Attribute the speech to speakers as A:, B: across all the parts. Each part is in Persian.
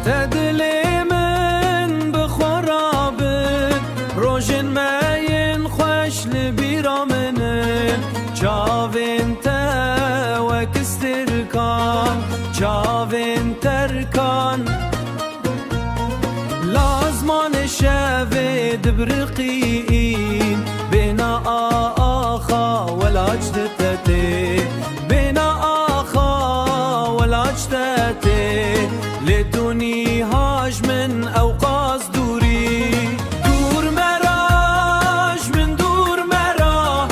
A: تدلي من بخرابن روجن ماين خوش لبيرا منن چاوين تا وكستركان چاوين تركان لازمان شافد برقيين بنا آخا ولا اجدتتي بنا آخا ولا اجدتتي لدوني هاج من أوقاز دوري دور مراج من دور مرا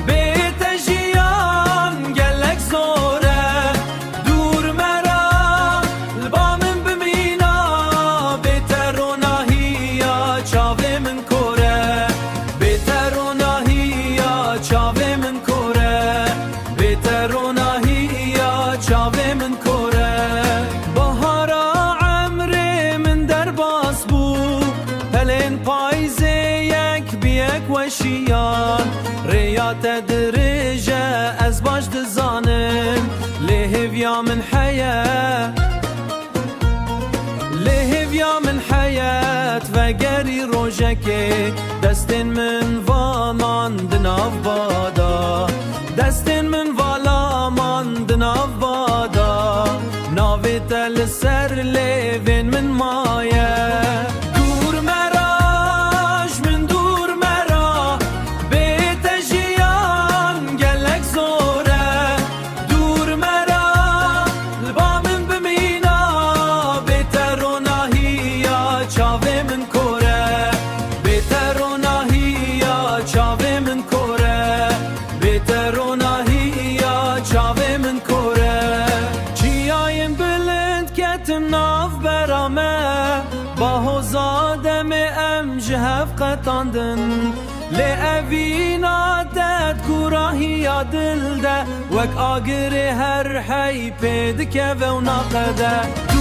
A: بيت جيان قالك زوره دور مرا البا من بمينا بيترونا هي چاوه من كوره بيترونا هي چاوه من كوره بيترونا هي چاوه من كوره بهارا عمري من درباس بو هلين پایزه یک بیک وشیان ریا تدرجه از باش دزانم لهویا من حياة لهویا من حياة وگری روژکه دستن من وامان دناف بادا دستن من والا من دناف بادا ناوی تل سر لیوین من مایه دور مراج من دور مرا بیت جیان گلک زوره دور مرا لبا من بمینا بیترونا هیا چاوه من کوره بیترونا هیا چاوه من کوره بیترونا هیا چاوه من کوره چیاین بلند کتم ناف برامه با زادم ام جهف قطاندن لأوینا داد گراهی دل ده وک آگر هر حی پید که و ناقده